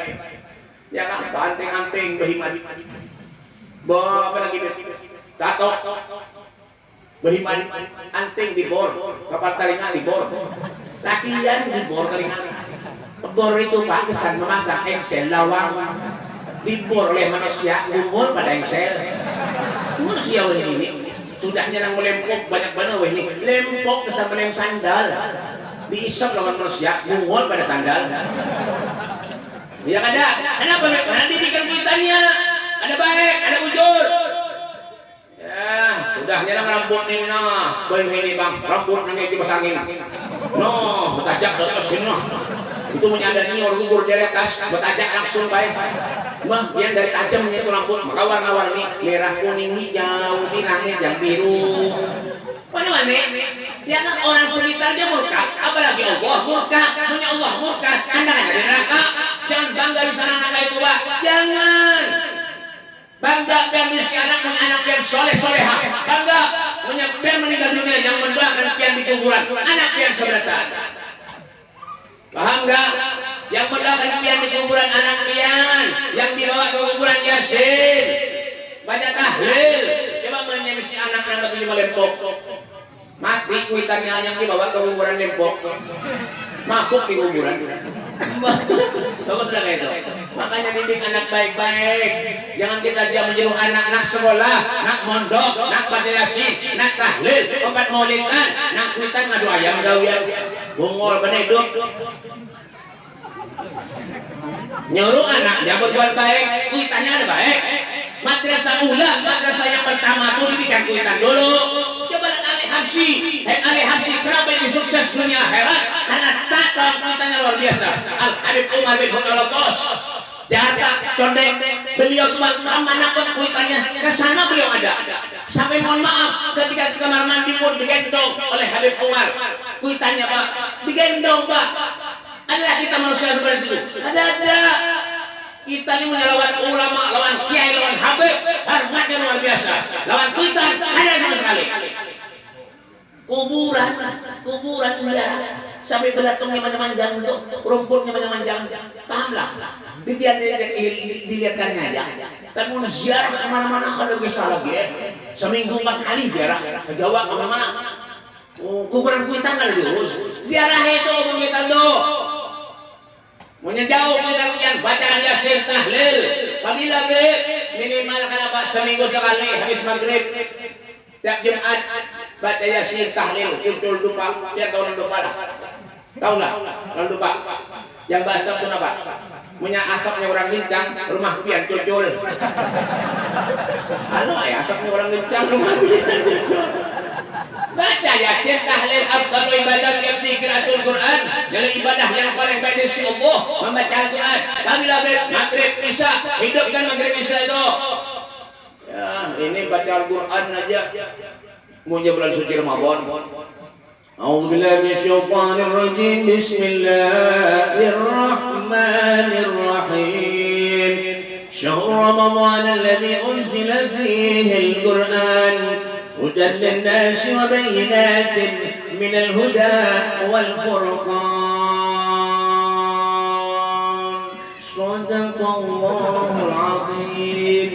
Ya kan, anting-anting behiman, bawa apa lagi tato, behiman, anting dibor, kapal telinga dibor, takian dibor telinga. Bor itu Pak kesan memasak engsel lawang, dibor oleh manusia, umur pada engsel. Manusia ini sudah nyerang melempok banyak banget ini, lempok kesan melem sandal, diisap lawan manusia, umur pada sandal. Ya ada. Kenapa? Karena didikan kuitannya ada baik, ada bujur. Ya, sudah nyerang rambut nih nah. Boy ini Bang, rambut nang kipas angin. No, betajak terus sini noh. Itu menyadani orang gugur dari atas, betajak langsung baik. Bang, yang dari tajamnya itu rambut, maka warna-warni merah, kuning, hijau, di langit yang biru. Mana-mana? Ya kan orang sekitar dia murka, apalagi Allah murka, punya Allah murka, Anda ada di neraka. Jangan bangga di sana anak itu Pak, jangan bangga dan misi anak punya anak yang soleh-soleha, bangga punya pian meninggal dunia yang mendoakan pian di kuburan, anak pian seberatan. Paham nggak? Yang mendoakan pian di kuburan anak pian, yang dibawa ke kuburan Yasin, banyak tahlil. Coba menyemisi anak yang batu lima lempok, mati kuitannya yang dibawa ke kuburan lempok, mabuk di kuburan. Bagus sudah kayak itu. Makanya didik anak baik-baik. Jangan kita jam menjeruh anak sekolah, nak mondok, nak patriasi, nak tahlil, obat maulidan, nak kuitan ngadu ayam gawian, bungol beneduk. Nyuruh anak dia berbuat baik, kuitannya ada baik. Madrasah ula, madrasah yang pertama tuh dibikin kuitan dulu. Coba lihat Ali Habsyi kenapa ini sukses dunia akhirat? Karena tata kuitannya luar biasa. Al Habib Umar bin Khattab Jakarta Condeng, beliau tuh mana pun kuitannya ke sana beliau ada. Sampai mohon maaf ketika ke kamar mandi pun digendong oleh Habib Umar. Kuitannya Pak, digendong Pak. Adalah kita manusia seperti itu. Ada. Kita ini melawan ulama, lawan kiai, lawan habib, hormatnya luar biasa. Lawan kuitan ada sama sekali. Kuburan iya. Sampai beratungnya macam-macam untuk rumputnya macam-macam. Pahamlah. Dilihatkannya aja. Tapi mau ziarah kemana-mana kalau bisa lagi. Seminggu 4 kali ziarah ke Jawa kemana-mana. Kuburan kuitan ada diurus. Ziarah itu kuitan tuh. Punya jauh kita bacaan Yasin tahlil. Apabila minimal kalau Pak seminggu sekali habis maghrib tiap Jumat baca Yasin tahlil judul dupa tiap tahun dupa lah. Tahu lah tahun dupa. Yang bahasa itu apa? Punya asapnya orang gincang, rumah pian cucul. Halo ya asapnya orang gincang, rumah pian cucul. Baca Yasin tahlil afdalu ibadah yang qiraatul Quran, adalah ibadah yang paling baik di sisi Allah, membaca Al-Quran. Apabila maghrib isya, hidupkan maghrib isya itu. Ya, ini baca Al-Quran aja. Punya bulan suci Ramadan. A'udzubillahi minasyaitonir rajim. Bismillahirrahmanirrahim. Syahrul Ramadan alladzi unzila fihi al-Quran هدى للناس وبينات من الهدى والفرقان صدق الله العظيم.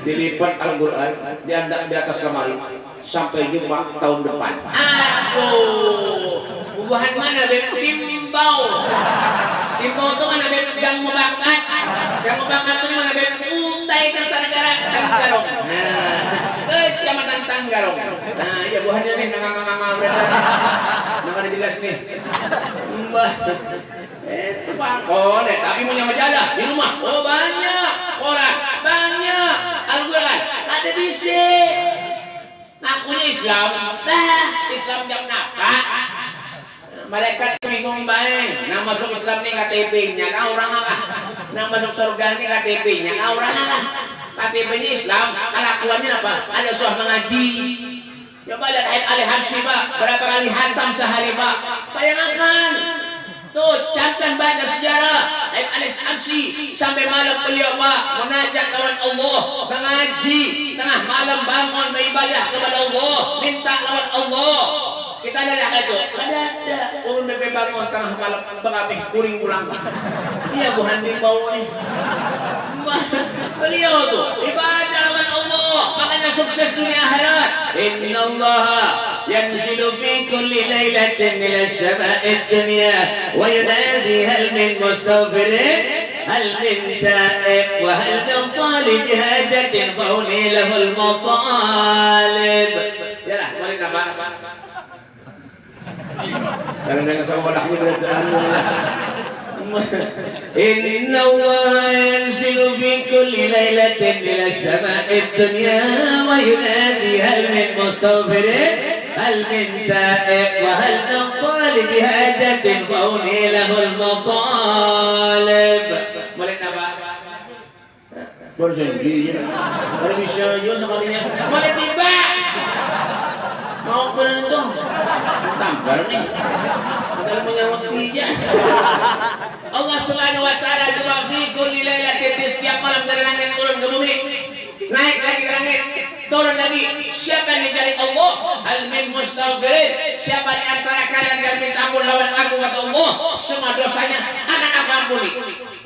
Dilipat Al-Quran di atas lemari sampai jumpa tahun depan. Aduh, bubahan mana Beb? Timbau itu mana Beb? Gang Mebakat itu mana Beb? Utai Kertanegara. Tanggalong. Nah, Kecamatan Tanggalong. Nah, iya buahnya nih nganga-nganga berada. Nggak ada jelas nih. Mbah. Itu Pak. Oh, tapi punya majalah di rumah. Oh, banyak. Orang banyak. Al-Quran ada di sini. Ngakunya Islam. Nah, Islam jam apa? Malaikat bingung baik. Nah masuk Islam nih KTP-nya, kau orang apa? Nah masuk surga nih KTP-nya, kau orang apa? KTP-nya Islam, kelakuannya apa? Ada suah mengaji. Coba lihat ayat Al-Habsyi Pak, berapa kali hantam sehari Pak? Bayangkan. Tuh, camkan baca sejarah ayat Al-Habsyi sampai malam beliau Pak munajat lawan Allah, mengaji, tengah malam bangun beribadah kepada Allah, minta lawan Allah. Kita ada itu, ada urun bebek bangun tengah malam pengamih kuring pulang. Iya buhan di bau nih. Beliau tuh ibadah lawan Allah, makanya sukses dunia akhirat. Innallaha yanzilu fi kulli lailatin ila as-sama'i ad-dunya wa yunadi hal min mustaghfirin hal min ta'ib wa hal min talib hajatin fa'uni lahul matalib. Yalah, mari nampak. Karena sama lahir Inna Allah yanzilu fi kulli lailatin ila as-sama'i ad-dunya wa yunadi hal min mustaghfirin hal min ta'ib wa hal min talib hajatin fa'uni lahul matalib. Boleh apa? Boleh janji. Boleh bisa aja sekalinya. Boleh tiba. Mau beruntung tampar nih kalau punya waktu aja. Allah Subhanahu wa taala berfirman di lailatin setiap malam dari langit turun ke bumi, naik lagi ke langit, turun lagi. Siapa yang mencari Allah? Hal min mustaghfirin, siapa di antara kalian yang minta ampun lawan aku kata Allah, semua dosanya akan aku ampuni.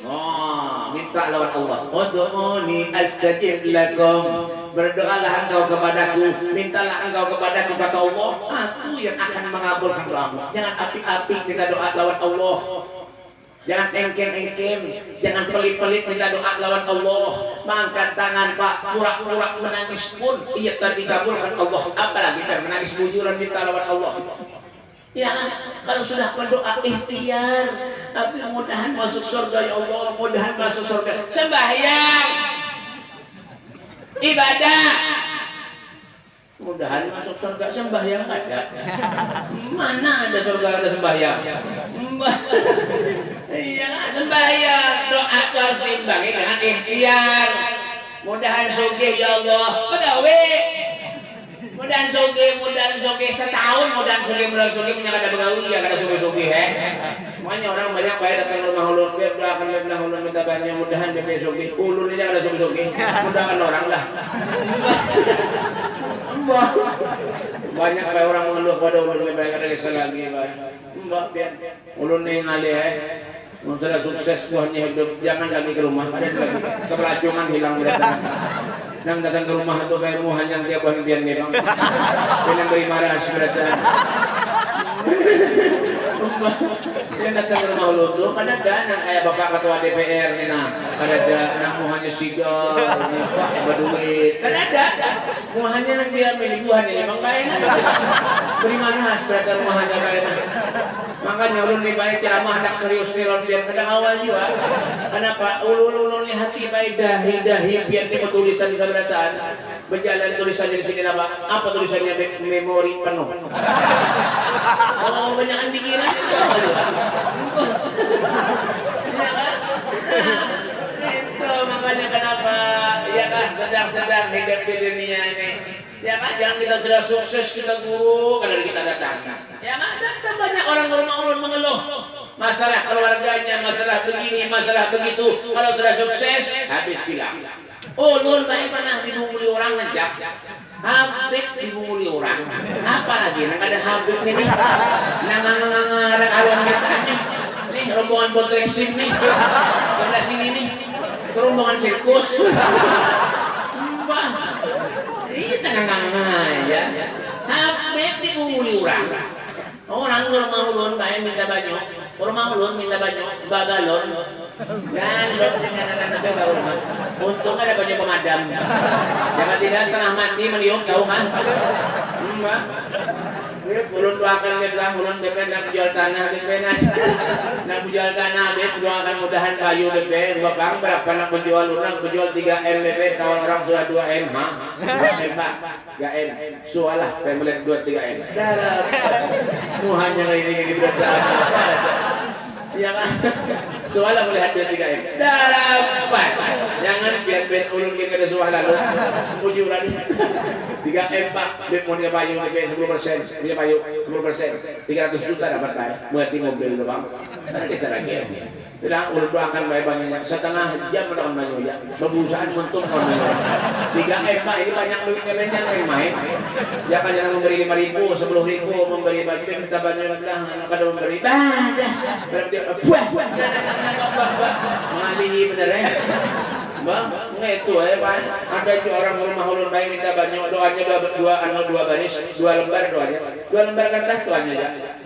Oh, minta lawan Allah. Ud'uni astajib lakum. Berdoalah engkau kepadaku, mintalah engkau kepadaku kata Allah, aku yang akan mengabulkan doamu. Jangan api-api kita doa lawan Allah. Jangan engken-engken, jangan pelit-pelit minta doa lawan Allah. Mangkat tangan Pak, pura-pura menangis pun ia dikabulkan Allah. Apalagi kan menangis bujuran minta lawan Allah. Ya, kalau sudah berdoa ikhtiar, tapi mudahan masuk surga ya Allah, mudahan masuk surga. Sembahyang, ibadah, mudahan masuk surga. Sembahyang ada. Mana ada surga ada sembahyang? Iya, sembahyang, doa itu harus diimbangi dengan ikhtiar. Mudahan sugih ya Allah, pegawai. Mudahan sugih setahun, mudahan sugih punya kada begawi ya kada sugih semuanya orang banyak baik datang ke rumah ulun dia doakan lebih ulun minta banyak mudahan BP sugih ulun aja kada sugih mudahan orang lah. Banyak baik orang mengeluh pada ulun lebih baik kada kisah lagi mbak biar ulun nih ngalih sudah sukses buahnya hidup jangan lagi ke rumah ada lagi keberacungan hilang datang. Nang datang ke rumah itu bayar muhan yang tiap bulan biar nih bang. Jangan beri marah sebenarnya. Dia datang ke rumah lu tuh, kan ada nang kayak bapak ketua DPR nih nah, ada nang muhannya sigal, ini pak berduit, kan ada. Muhannya nang dia milik buhan ini bang baik. Beri marah sebenarnya muhannya baik. Makanya ulun nih baik ceramah hendak serius nih lawan biar kadang awal juga. Kenapa? Ulun nih hati baik dahi biar nih tulisan di sabarataan. Berjalan tulisannya di sini apa? Apa tulisannya memori penuh. Oh banyakan pikiran. Ya kan? Itu makanya kenapa? Ya kan sedang-sedang hidup di dunia ini. Ya kan, jangan kita sudah sukses kita guru, kadang kita datang. Ya kan, datang banyak orang ke rumah ulun mengeluh. Masalah keluarganya, masalah begini, masalah begitu. Kalau sudah sukses, habis silang. Ulun baik pernah dibunguli orang ngejak. Habib dibunguli orang. Apa lagi? Nang ada Habib ini. Nang-nang-nang-nang awan kita nih. Nih rombongan botrek sim nih. Sebelah sini nih. Rombongan sirkus. Mbak. Iya tenang-tenang ya. Habib dibunguli orang. Orang kalau mau ulun baik minta banyak. Kalau mau ulun minta banyak bagalon. Dan lo dengan anak itu tahu mah. Untung ada banyak pemadam. Jangan tidak setengah mati meniup tahu mah. Mah. Ulun doakan belah, ulun BP nak jual tanah BP nak jual tanah BP doakan mudahan kayu BP. Bapak berapa nak menjual ulun menjual 3M BP tahun orang sudah 2M ha. 2M Pak. 3M. Sualah saya melihat 2-3M. Darah. Muhanya ini berat. Ya kan? Soalnya melihat 2-3M. Dapat. Jangan biar ulun kita ada suah lalu. Ujuran 3M Pak. Punya payu 10%. Punya payu 10%. 300 juta dapat Pak. Buat mobil itu Bang. Nanti saya lagi. Tidak ulun doakan banyak setengah jam mendoakan banyak ya. Berusaha untung orang. 3M Pak ini banyak duit kalian main-main. Jangan jangan memberi 5.000, 10.000 memberi baju kita banyak belah kada memberi. Berarti buah. Mengalihi bener ya. Bang, itu ya Pak. Ada juga orang rumah ulun baik minta banyak doanya dua baris, 2 lembar doanya. 2 lembar kertas doanya ya.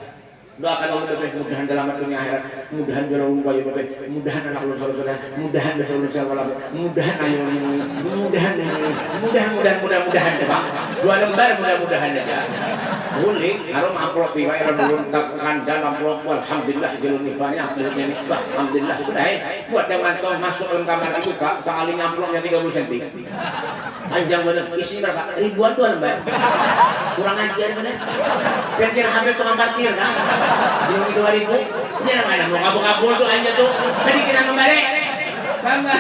Doakan Allah Bapak, mudahan selamat dunia akhirat, mudahan jual bayu Bapak, mudahan anak ulun saudara, mudahan betul ulun saudara, mudahan ayo mudahan Pak. 2 lembar mudah-mudahan aja. Boleh, harum amplop wae ulun kandang amplop alhamdulillah jelun banyak duitnya nih. Alhamdulillah sudah buat yang mantau masuk dalam kamar itu Kak, sekali amplopnya 30 cm. Panjang bener, isi berapa? Ribuan 2 lembar. Kurang ajar bener. Pikir hampir tukang parkir kan? Di 2000. Jangan mana mau kabur-kabur tuh aja tuh. Tadi kita membalik. Bangga.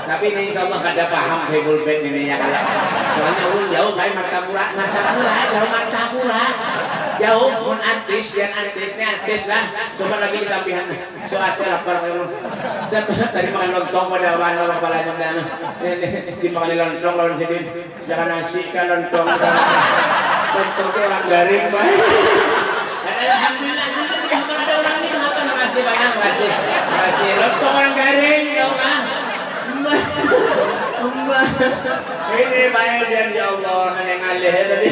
Tapi ini insya Allah kada paham saya bulbet ini ya kayak. Soalnya ulun jauh kayak Martapura jauh pun artis dan artisnya artis lah. Coba lagi ditampihan soalnya lapar kayak tadi makan lontong pada warna kepala dan dimakan lontong lawan sedih. Jangan nasi kan lontong itu orang garing baik. Alhamdulillah ada orang ini apa makasih banyak makasih lontong orang garing tau kan. Ini baik ya Allah yang ngalih tadi.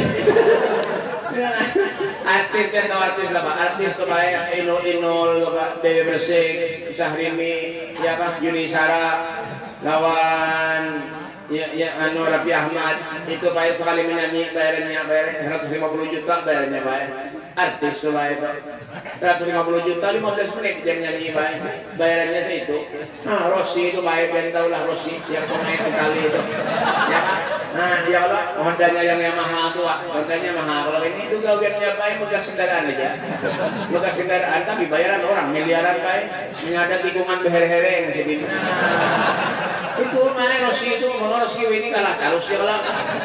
Artis kan tau artis lah Pak. Artis tuh kayak Inul, Dewi Persik, Syahrini, ya Pak, Yuni Sara, lawan ya anu Raffi Ahmad itu Pak sekali menyanyi bayarnya 150 juta bayarnya Pak. Artis tuh Pak itu 150 juta 15 menit dia nyanyi Pak. Bayarannya segitu. Nah Rossi itu Pak ben tahu lah Rossi yang pemain Itali itu. Ya Pak. Nah dia kalau Hondanya yang Yamaha tuh Pak. Hondanya mahal. Kalau ini juga biarnya Pak bekas kendaraan aja. Bekas kendaraan tapi bayaran orang miliaran Pak. Ada tikungan beher-here yang sedih. Itu main Rossi itu mau Rossi ini kalah terus ya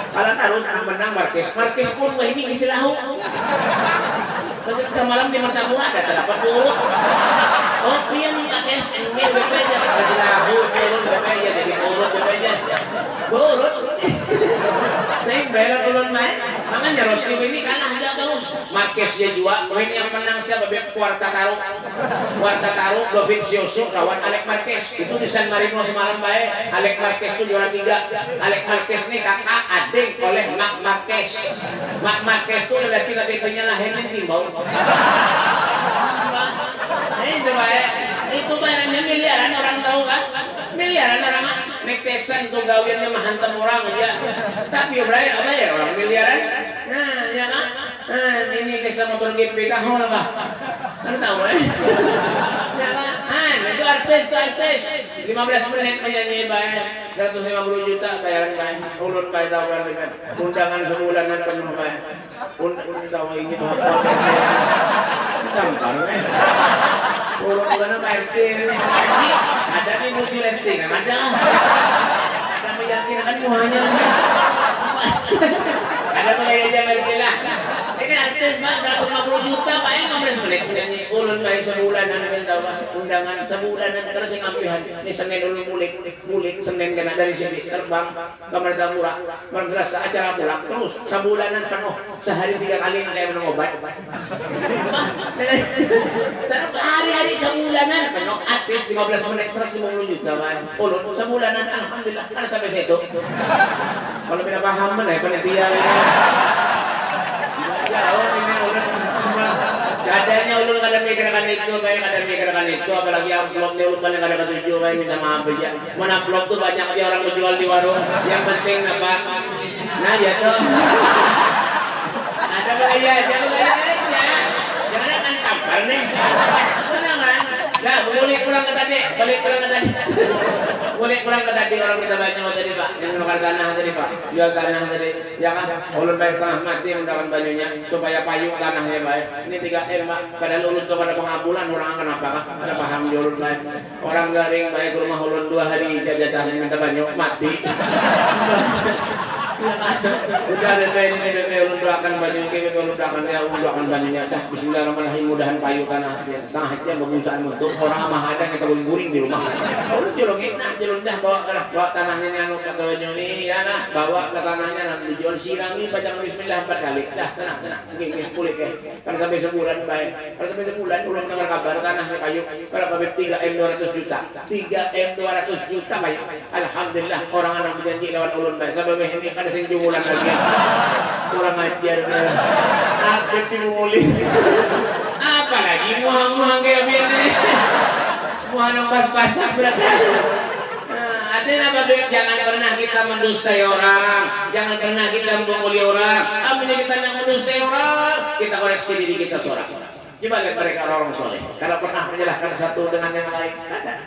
kalah terus menang Marquez pun ini istilahu semalam di Martapura ada terdapat urut oh iya nih Marquez ini BP aja istilahu urut BP aja jadi urut BP aja urut naik bayar ulun main makanya Rossi ini kalah aja terus Marquez dia juga ini yang menang siapa Quartararo Dovizioso lawan Alex Marquez itu di San Marino semalam baik Alex Marquez itu juara 3 Alex Marquez ini kakak adik oleh Marc Marquez itu udah tiga-tiganya lahirnya timbau itu baik itu bayarannya miliaran orang tahu kan miliaran orang Mike Tyson itu gawiannya menghantam orang aja tapi apa ya orang miliaran nah ya kan nah ini kisah motor GP kahol kah kan tahu ya kan itu artis 15 menit menyanyi bayar 150 juta bayaran bayar ulun bayar tahu kan undangan sebulanan penuh bayar undangan tahu ini tampar ulun mana PRT ini ada nih muncul FT kan ada meyakinkan muanya ada mulai aja lah ini artis Pak 150 juta Pak 15 menit menyanyi ulun bayar sebulanan tahu undangan sebulanan terus yang ampihan ini Senin ulun mulik Senin kena dari sini terbang ke Martapura berasa acara pulang terus sebulanan penuh sehari 3 kali kayak minum obat terus hari-hari sebulanan penuh artis 15 menit 150 juta Pak ulun sebulanan alhamdulillah kan sampai situ kalau tidak paham mana ya panitia jauh ini udah Katanya ulun kada mikirkan itu, baik kada mikirkan itu, apalagi amplop dia ulun paling kada ketujuh, baik minta maaf aja. Mana amplop tuh banyak dia orang menjual di warung. Yang penting apa? Nah ya tuh. Ada bahaya, jangan bahaya aja. Jangan kan tampar nih. Mana kan? Nah, boleh pulang ke tadi, balik pulang ke tadi. Boleh pulang ke tadi orang kita banyak tadi Pak, yang menukar tanah tadi Pak, jual tanah tadi. Ya kan? Ulun baik setengah mati mendapat banyunya supaya payung tanahnya baik. Ini 3M Pak. Padahal ulun tuh pada pengabulan orang kenapa Pak? Ada paham di ulun baik. Orang garing baik ke rumah ulun 2 hari jajatan minta banyu mati. Sudah BP ulun doakan banyu BP ulun doakan ya ulun doakan banyunya dah bismillahirrahmanirrahim mudahan payu tanah sangat dia bagusaan untuk orang mah ada kita guring di rumah ulun julungin nah julung dah bawa tanahnya ni anu kata banyu ni ya nah bawa ke tanahnya nanti dijual sirangi baca bismillah 4 kali dah tenang oke kulit kan sampai sebulan baik kalau sampai sebulan ulun dengar kabar tanahnya payu berapa 3M 200 juta 3M 200 juta baik alhamdulillah orang anak berjanji lawan ulun baik sebab ini ada sing jumulan lagi kurang ajar aku dimulih apa lagi muang-muang kayak gini muang pas-pasan berarti artinya apa jangan pernah kita mendustai orang jangan pernah kita membuli orang apanya kita yang mendustai orang kita koreksi diri kita seorang coba lihat mereka orang soleh kalau pernah menyalahkan satu dengan yang lain ada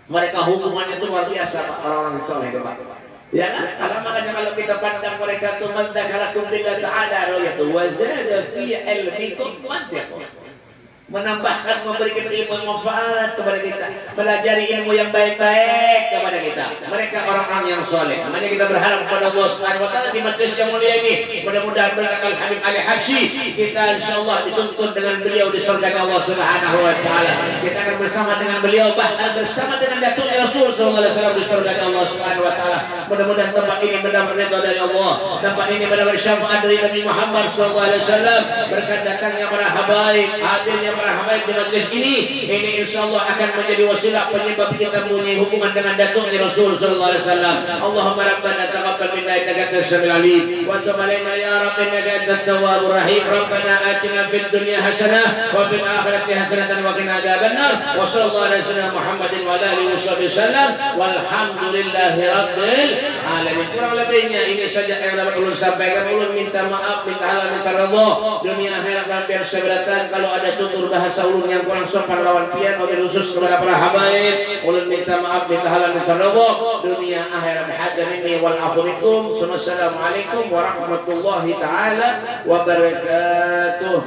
mereka hubungannya itu luar biasa orang-orang soleh Pak. Ya kan? Makanya kalau kita pandang mereka itu mendakalakum billah ta'ala ra'yatu wa zada fi ilmikum wantaqu. Menambahkan memberikan ilmu manfaat kepada kita, pelajari ilmu yang baik-baik kepada kita. Mereka orang-orang yang soleh. Makanya kita berharap kepada Allah Subhanahu wa taala di majlis yang mulia ini. Mudah-mudahan berkat Al-Habib Ali Habsyi kita insyaallah dituntut dengan beliau di surga Allah Subhanahu wa taala. Kita akan bersama dengan beliau bahkan bersama dengan Datuk Rasul sallallahu alaihi wasallam di surga Allah Subhanahu wa taala. Mudah-mudahan tempat ini mendapat ridha dari Allah. Tempat ini mendapat syafaat dari Nabi Muhammad sallallahu alaihi wasallam. Berkat datangnya para habaib, hadirnya para habaib di majlis ini insyaallah akan menjadi wasilah penyebab kita mempunyai hubungan dengan Datuk Rasul sallallahu alaihi wasallam. Allahumma rabbana taqabbal minna innaka antas samiul alim wa tub alaina ya rabbi innaka antat tawwabur rahim. Rabbana atina fid dunya hasanah wa fil akhirati hasanatan wa qina adzabannar. Wa sallallahu alaihi wasallam Muhammadin wa alihi wasallam walhamdulillahi rabbil alamin. Kurang lebihnya ini saja yang dapat ulun sampaikan. Ulun minta maaf, minta halal, minta ridha dunia akhirat dan biar seberatan kalau ada tutur bahasa ulun yang kurang sopan lawan pian wabil khusus kepada para habaib ulun minta maaf minta halal minta ridha dunia akhirat hadan ini wal afu minkum. Assalamualaikum warahmatullahi taala wabarakatuh.